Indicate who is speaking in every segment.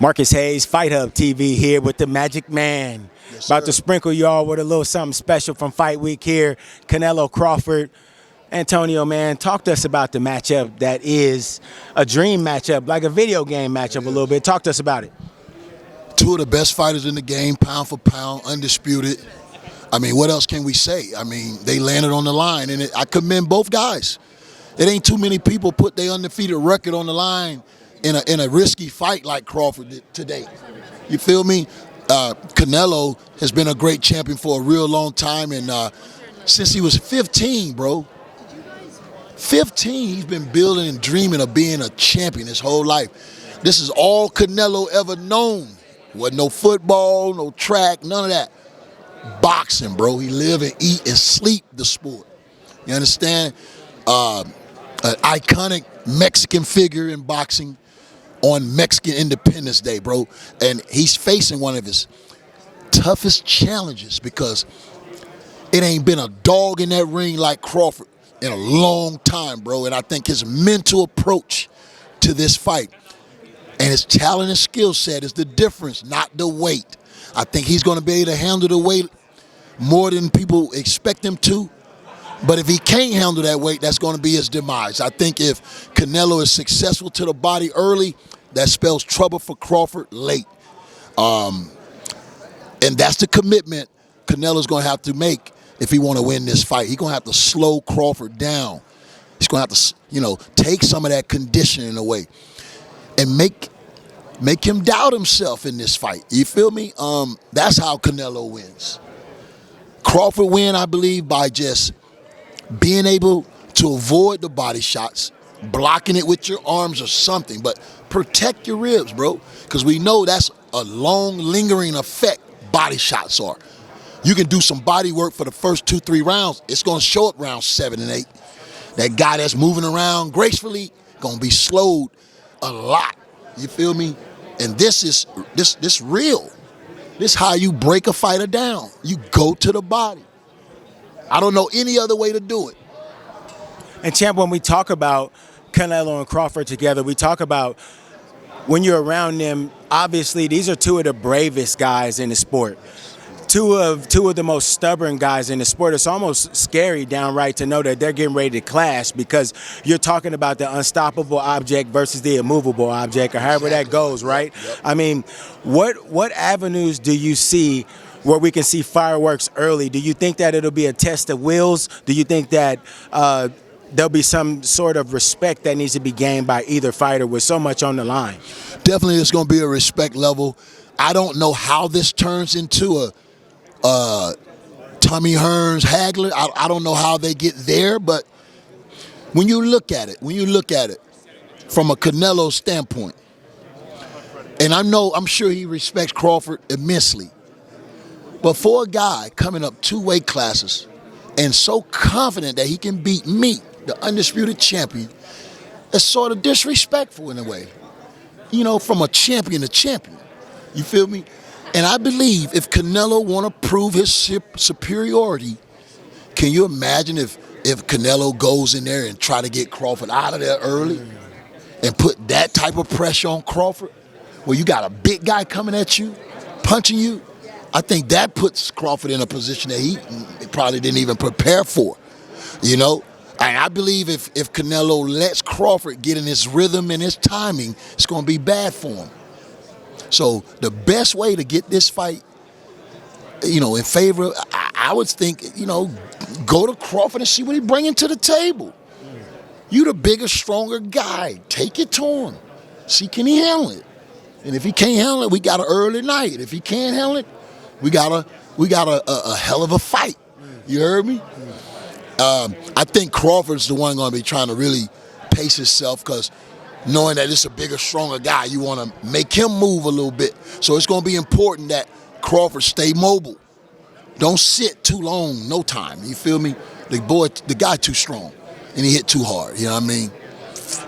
Speaker 1: Marcus Hayes, Fight Hub TV here with the Magic Man.
Speaker 2: Yes,
Speaker 1: About
Speaker 2: sir.
Speaker 1: to sprinkle y'all with a little something special from Fight Week here. Canelo Crawford. Antonio, man, talk to us about the matchup that is a dream matchup, like a video game matchup a little bit. Talk to us about it.
Speaker 2: Two of the best fighters in the game, pound for pound, undisputed. I mean, what else can we say? I mean, they landed on the line, and I commend both guys. It ain't too many people put their undefeated record on the line in a risky fight like Crawford did today. You feel me? Canelo has been a great champion for a real long time, and since he was 15, bro. 15, he's been building and dreaming of being a champion his whole life. This is all Canelo ever known. Wasn't no football, no track, none of that. Boxing, bro. He live and eat and sleep the sport. You understand? An iconic Mexican figure in boxing on Mexican Independence Day, bro. And he's facing one of his toughest challenges because it ain't been a dog in that ring like Crawford in a long time, bro. And I think his mental approach to this fight and his talent and skill set is the difference, not the weight. I think he's going to be able to handle the weight more than people expect him to. But if he can't handle that weight, that's going to be his demise. I think if Canelo is successful to the body early, that spells trouble for Crawford late. And that's the commitment Canelo's going to have to make if he want to win this fight. He's going to have to slow Crawford down. He's going to have to, take some of that conditioning away and make him doubt himself in this fight. You feel me? That's how Canelo wins. Crawford win, I believe, by just being able to avoid the body shots, blocking it with your arms or something, but protect your ribs, bro, because we know that's a long, lingering effect body shots are. You can do some body work for the first 2-3 rounds. It's going to show up round 7 and 8. That guy that's moving around gracefully going to be slowed a lot. You feel me? And this is real. This is how you break a fighter down. You go to the body. I don't know any other way to do it.
Speaker 1: And champ, when we talk about Canelo and Crawford together, we talk about when you're around them, obviously these are two of the bravest guys in the sport. Two of the most stubborn guys in the sport. It's almost scary downright to know that they're getting ready to clash because you're talking about the unstoppable object versus the immovable object, or however that goes, right?
Speaker 2: Yep.
Speaker 1: I mean, what avenues do you see where we can see fireworks early? Do you think that it'll be a test of wills? Do you think that there'll be some sort of respect that needs to be gained by either fighter with so much on the line?
Speaker 2: Definitely it's going to be a respect level. I don't know how this turns into a Tommy Hearns, Hagler. I don't know how they get there, but when you look at it from a Canelo standpoint, and I'm sure he respects Crawford immensely, but for a guy coming up 2 weight classes and so confident that he can beat me, the undisputed champion, it's sort of disrespectful in a way, from a champion to champion. You feel me? And I believe if Canelo want to prove his superiority, can you imagine if Canelo goes in there and try to get Crawford out of there early and put that type of pressure on Crawford, where you got a big guy coming at you, punching you? I think that puts Crawford in a position that he probably didn't even prepare for, And I believe if Canelo lets Crawford get in his rhythm and his timing, it's going to be bad for him. So the best way to get this fight, in favor, I would think, go to Crawford and see what he's bringing to the table. You the bigger, stronger guy. Take it to him. See, can he handle it? And if he can't handle it, we got an early night. If he can't handle it, we got a hell of a fight. You heard me? I think Crawford's the one going to be trying to really pace himself because knowing that it's a bigger, stronger guy, you want to make him move a little bit. So it's going to be important that Crawford stay mobile. Don't sit too long, no time. You feel me? The guy too strong, and he hit too hard. You know what I mean?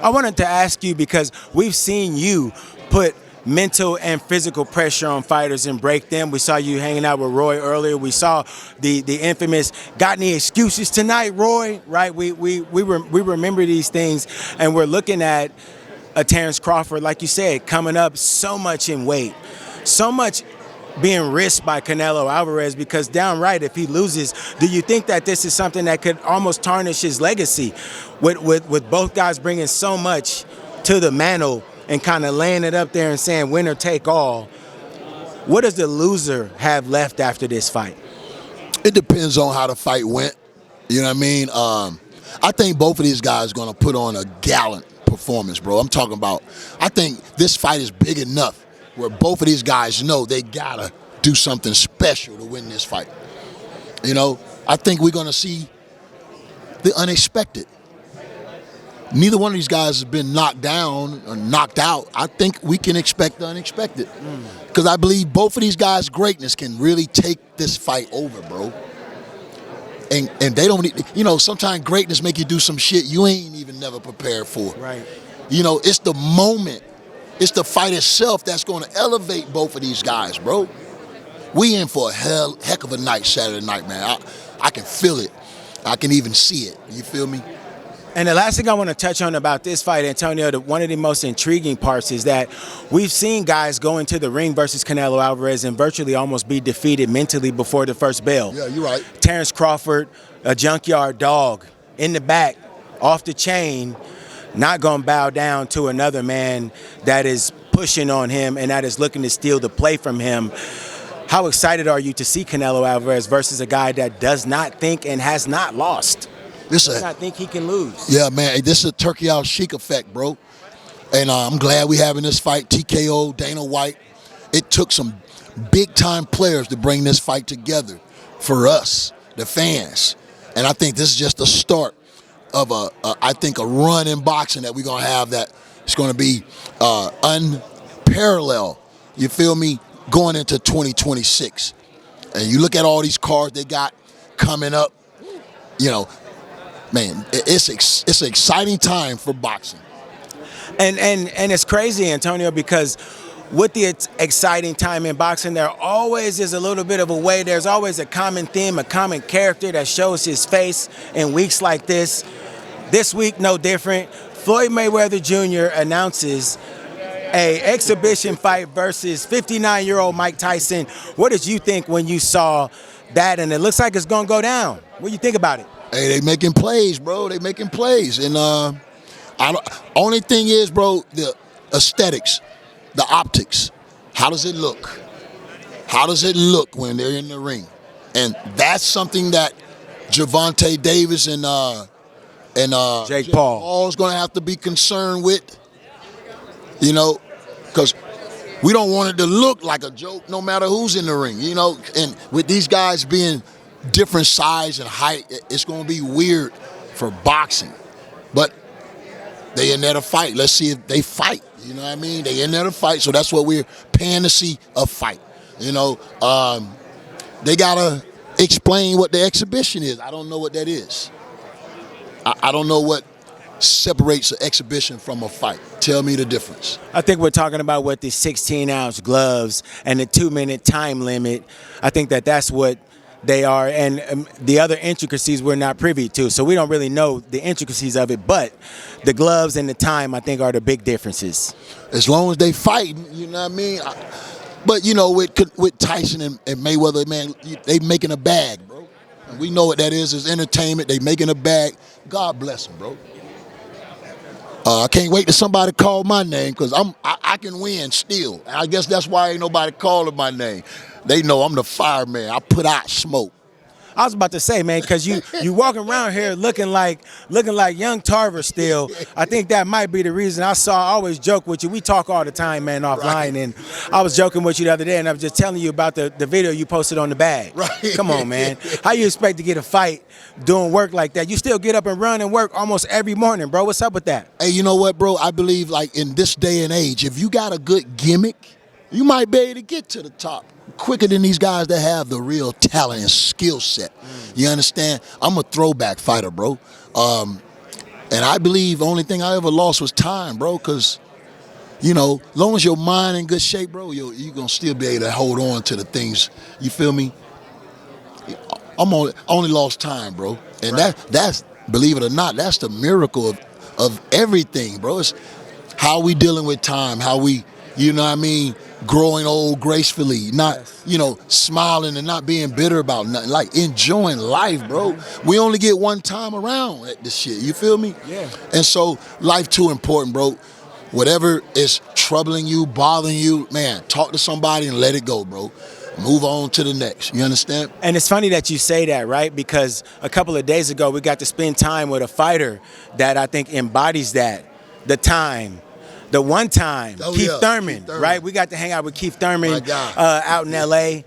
Speaker 1: I wanted to ask you because we've seen you put mental and physical pressure on fighters and break them. We saw you hanging out with Roy earlier. We saw the infamous "Got any excuses tonight, Roy?" Right? We remember these things, and we're looking at a Terence Crawford, like you said, coming up so much in weight, so much being risked by Canelo Alvarez, because downright, if he loses, do you think that this is something that could almost tarnish his legacy with both guys bringing so much to the mantle and kind of laying it up there and saying winner take all? What does the loser have left after this fight?
Speaker 2: It depends on how the fight went. You know what I mean? I think both of these guys are going to put on a gallant performance, bro. I'm talking about, I think this fight is big enough where both of these guys know they got to do something special to win this fight. You know, I think we're going to see the unexpected. Neither one of these guys has been knocked down or knocked out. I think we can expect the unexpected. Because I believe both of these guys' greatness can really take this fight over, bro. And they don't need, you know, sometimes greatness make you do some shit you ain't even never prepared for.
Speaker 1: Right.
Speaker 2: You know, it's the moment, it's the fight itself that's going to elevate both of these guys, bro. We in for a heck of a night Saturday night, man. I can feel it. I can even see it. You feel me?
Speaker 1: And the last thing I want to touch on about this fight, Antonio, one of the most intriguing parts is that we've seen guys go into the ring versus Canelo Alvarez and virtually almost be defeated mentally before the first bell.
Speaker 2: Yeah, you're right.
Speaker 1: Terence Crawford, a junkyard dog, in the back, off the chain, not going to bow down to another man that is pushing on him and that is looking to steal the play from him. How excited are you to see Canelo Alvarez versus a guy that does not think and has not lost? Does not think he can lose.
Speaker 2: Yeah, man, this is a Turkey Al Sheik effect, bro. And I'm glad we having this fight. TKO, Dana White. It took some big-time players to bring this fight together for us, the fans. And I think this is just the start of I think a run in boxing that we're going to have that is going to be unparalleled, you feel me, going into 2026. And you look at all these cards they got coming up, you know, man, it's an exciting time for boxing.
Speaker 1: And it's crazy, Antonio, because with the exciting time in boxing, there always is a little bit of a way. There's always a common theme, a common character that shows his face in weeks like this. This week, no different. Floyd Mayweather Jr. announces a exhibition fight versus 59-year-old Mike Tyson. What did you think when you saw that? And it looks like it's going to go down. What do you think about it?
Speaker 2: Hey, they making plays, bro. They making plays. And only thing is, bro, the aesthetics, the optics. How does it look? How does it look when they're in the ring? And that's something that Gervonta Davis and
Speaker 1: Jake Paul
Speaker 2: is going to have to be concerned with. You know, because we don't want it to look like a joke no matter who's in the ring, you know. And with these guys being different size and height, it's going to be weird for boxing. But they in there to fight. Let's see if they fight. You know what I mean? They in there to fight. So that's what we're paying to see, a fight. You know, they got to explain what the exhibition is. I don't know what that is. I don't know what separates an exhibition from a fight. Tell me the difference.
Speaker 1: I think we're talking about what the 16-ounce gloves and the 2-minute time limit. I think that's what they are, and the other intricacies we're not privy to, so we don't really know the intricacies of it, but the gloves and the time, I think, are the big differences.
Speaker 2: As long as they fighting, you know what I mean? But, you know, with Tyson and Mayweather, man, they making a bag, bro. And we know what that is entertainment. They making a bag. God bless them, bro. I can't wait till somebody call my name, because I can win still. I guess that's why ain't nobody calling my name. They know I'm the fireman. I put out smoke.
Speaker 1: I was about to say, man, because you walking around here looking like young Tarver still. I think that might be the reason. I always joke with you. We talk all the time, man, offline. Right. And I was joking with you the other day, and I was just telling you about the video you posted on the bag.
Speaker 2: Right.
Speaker 1: Come on, man. How you expect to get a fight doing work like that? You still get up and run and work almost every morning, bro. What's up with that?
Speaker 2: Hey, you know what, bro? I believe, like, in this day and age, if you got a good gimmick, you might be able to get to the top quicker than these guys that have the real talent and skill set. You understand? I'm a throwback fighter, bro. And I believe the only thing I ever lost was time, bro, because, you know, as long as your mind in good shape, bro, you're going to still be able to hold on to the things, you feel me? I only lost time, bro. And
Speaker 1: right.
Speaker 2: that's, believe it or not, that's the miracle of everything, bro. how we dealing with time, how we, you know what I mean, growing old gracefully, not, smiling and not being bitter about nothing, like enjoying life, bro. We only get one time around at this shit, you feel me?
Speaker 1: Yeah.
Speaker 2: And so life too important, bro. Whatever is troubling you, bothering you, man, talk to somebody and let it go, bro. Move on to the next. You understand?
Speaker 1: And it's funny that you say that, right? Because a couple of days ago, we got to spend time with a fighter that I think embodies that, the time. The one time, Keith Thurman, right? We got to hang out with Keith Thurman out in L.A.,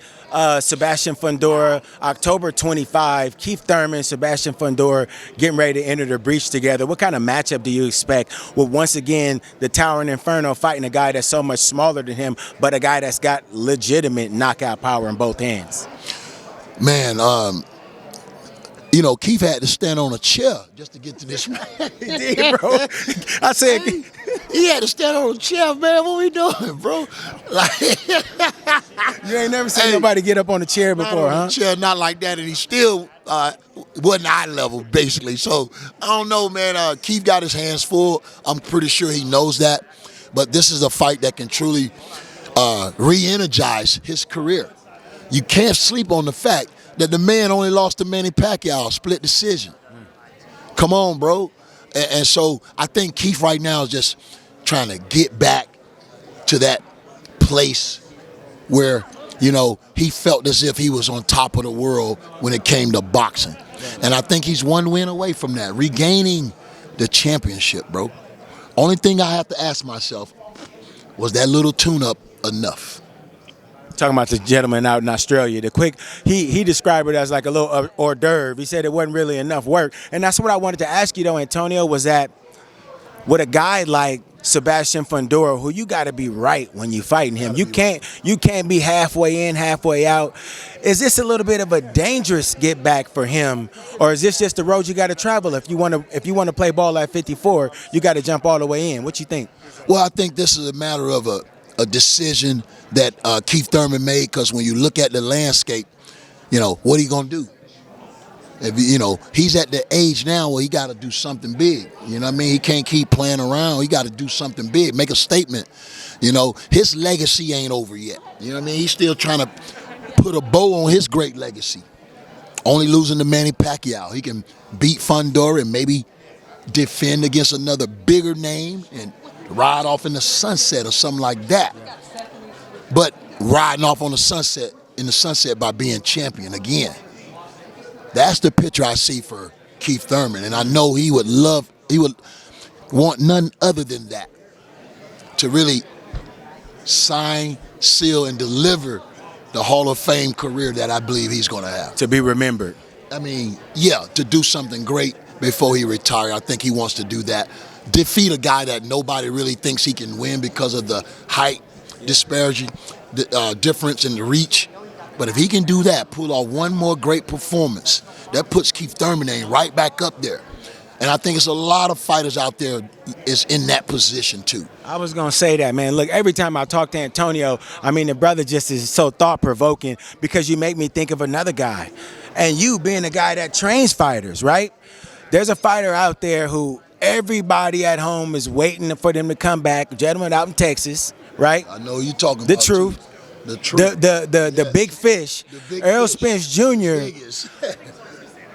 Speaker 1: Sebastian Fundora, October 25, Keith Thurman, Sebastian Fundora getting ready to enter the breach together. What kind of matchup do you expect with, once again, the Towering Inferno fighting a guy that's so much smaller than him, but a guy that's got legitimate knockout power in both hands?
Speaker 2: Man, Keith had to stand on a chair just to get to this man.
Speaker 1: He did, bro. I said...
Speaker 2: He had to stand on a chair, man. What we doing, bro? Like,
Speaker 1: you ain't never seen nobody get up on a chair before, huh?
Speaker 2: Chair, not like that, and he still wasn't eye level, basically. So I don't know, man. Keith got his hands full. I'm pretty sure he knows that. But this is a fight that can truly re-energize his career. You can't sleep on the fact that the man only lost to Manny Pacquiao, split decision. Come on, bro. And so I think Keith right now is just trying to get back to that place where, he felt as if he was on top of the world when it came to boxing. And I think he's one win away from that, regaining the championship, bro. Only thing I have to ask myself, was that little tune-up enough?
Speaker 1: Talking about the gentleman out in Australia, he described it as like a little hors d'oeuvre. He said it wasn't really enough work. And that's what I wanted to ask you though, Antonio, was that with a guy like Sebastian Fundora, who you got to be right when you fighting him. You can't be halfway in, halfway out. Is this a little bit of a dangerous get back for him, or is this just the road you got to travel? If you want to play ball at 54, you got to jump all the way in. What you think?
Speaker 2: Well, I think this is a matter of a decision that Keith Thurman made, because when you look at the landscape, what are you gonna do? If he's at the age now where he got to do something big. You know what I mean? He can't keep playing around. He got to do something big, make a statement. His legacy ain't over yet. You know what I mean? He's still trying to put a bow on his great legacy. Only losing to Manny Pacquiao, he can beat Fundora and maybe defend against another bigger name and ride off in the sunset or something like that. But riding off in the sunset by being champion again. That's the picture I see for Keith Thurman, and I know he would want none other than that, to really sign, seal, and deliver the Hall of Fame career that I believe he's going to have.
Speaker 1: To be remembered.
Speaker 2: I mean, yeah, to do something great before he retires. I think he wants to do that. Defeat a guy that nobody really thinks he can win because of the height disparity, the difference in the reach. But if he can do that, pull off one more great performance, that puts Keith Thurman name right back up there. And I think it's a lot of fighters out there is in that position too.
Speaker 1: I was going to say that, man. Look, every time I talk to Antonio, I mean, the brother just is so thought-provoking, because you make me think of another guy. And you being a guy that trains fighters, right? There's a fighter out there who everybody at home is waiting for them to come back. A gentleman out in Texas, right?
Speaker 2: I know you're talking about
Speaker 1: the truth.
Speaker 2: The truth.
Speaker 1: The big fish, Errol Spence Jr.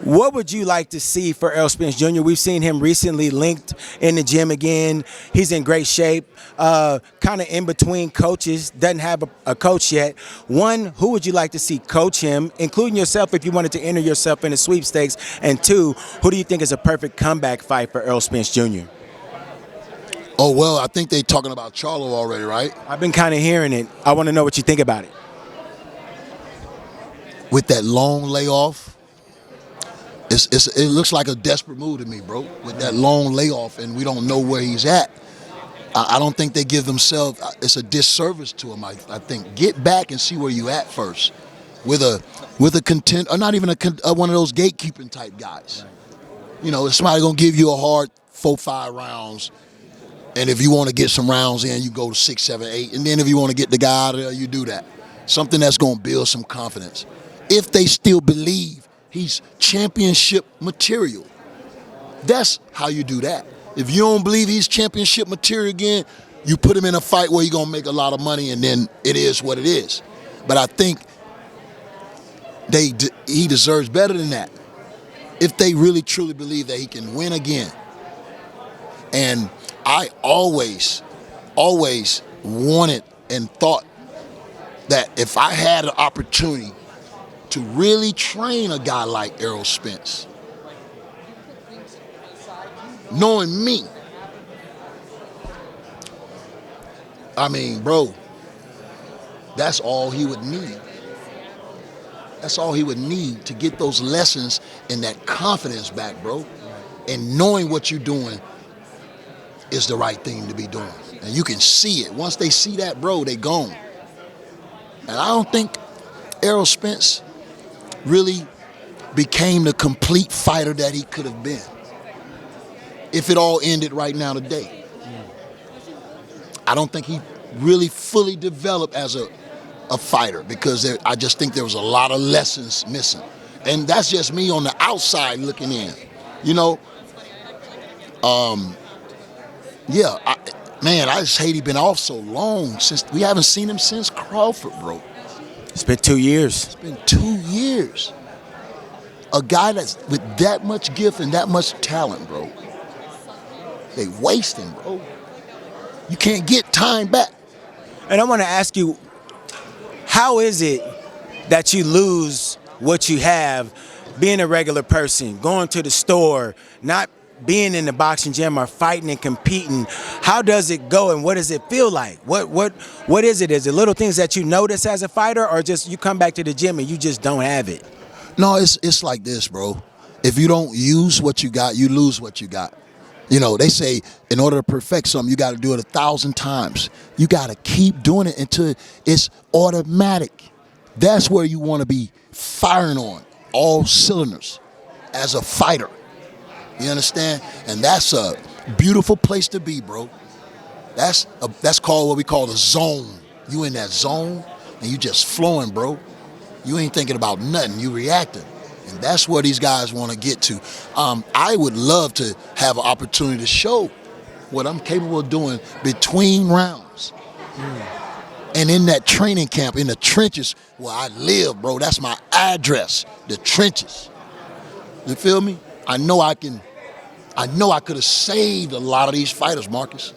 Speaker 1: What would you like to see for Errol Spence Jr.? We've seen him recently linked in the gym again. He's in great shape, kind of in between coaches, doesn't have a coach yet. One, who would you like to see coach him, including yourself if you wanted to enter yourself in a sweepstakes? And two, who do you think is a perfect comeback fight for Errol Spence Jr.?
Speaker 2: Oh, well, I think they're talking about Charlo already, right?
Speaker 1: I've been kind of hearing it. I want to know what you think about it.
Speaker 2: With that long layoff, it looks like a desperate move to me, bro. With that long layoff, and we don't know where he's at. I don't think they give themselves, it's a disservice to him. I think get back and see where you at first, with a content, or not even one of those gatekeeping type guys. If somebody gonna give you a hard 4-5 rounds, and if you want to get some rounds in, you go to 6, 7, 8, and then if you want to get the guy out of there, you do that. Something that's gonna build some confidence. If they still believe he's championship material, that's how you do that. If you don't believe he's championship material again, you put him in a fight where you're going to make a lot of money, and then it is what it is. But I think he deserves better than that if they really, truly believe that he can win again. And I always wanted and thought that if I had an opportunity to really train a guy like Errol Spence, knowing me, I mean, bro, that's all he would need. That's all he would need to get those lessons and that confidence back, bro. And knowing what you're doing is the right thing to be doing. And you can see it. Once they see that, bro, they gone. And I don't think Errol Spence really became the complete fighter that he could have been if it all ended right now today. I don't think he really fully developed as a fighter because I just think there was a lot of lessons missing. And that's just me on the outside looking in, you know? Yeah, I just hate he been off so long. We haven't seen him since Crawford, bro.
Speaker 1: It's been 2 years.
Speaker 2: It's been 2 years. A guy that's with that much gift and that much talent, bro. They wasting, bro. You can't get time back.
Speaker 1: And I want to ask you, how is it that you lose what you have being a regular person, going to the store, not being in the boxing gym or fighting and competing? How does it go and what does it feel like? What is it? Is it little things that you notice as a fighter or just you come back to the gym and you just don't have it?
Speaker 2: No, it's like this, bro. If you don't use what you got, you lose what you got. You know, they say in order to perfect something, you got to do it 1,000 times. You got to keep doing it until it's automatic. That's where you want to be firing on all cylinders as a fighter. You understand? And that's a beautiful place to be, bro. That's called what we call the zone. You in that zone and you just flowing, bro. You ain't thinking about nothing. You reacting. And that's where these guys want to get to. I would love to have an opportunity to show what I'm capable of doing between rounds. And in that training camp, in the trenches where I live, bro, that's my address, the trenches. You feel me? I know I could have saved a lot of these fighters, Marcus.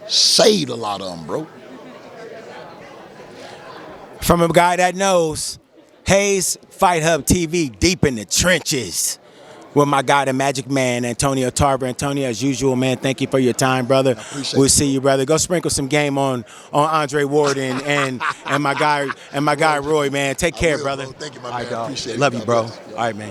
Speaker 2: Saved a lot of them, bro.
Speaker 1: From a guy that knows, Hayes Fight Hub TV, deep in the trenches with my guy, the Magic Man, Antonio Tarver. Antonio, as usual, man, thank you for your time, brother. We'll see you, brother. Go sprinkle some game on Andre Ward and my guy Roy, man. Take care, brother.
Speaker 2: Bro. Thank you, my man.
Speaker 1: Right,
Speaker 2: Appreciate it.
Speaker 1: Love you, bro.
Speaker 2: God bless.
Speaker 1: All right, man.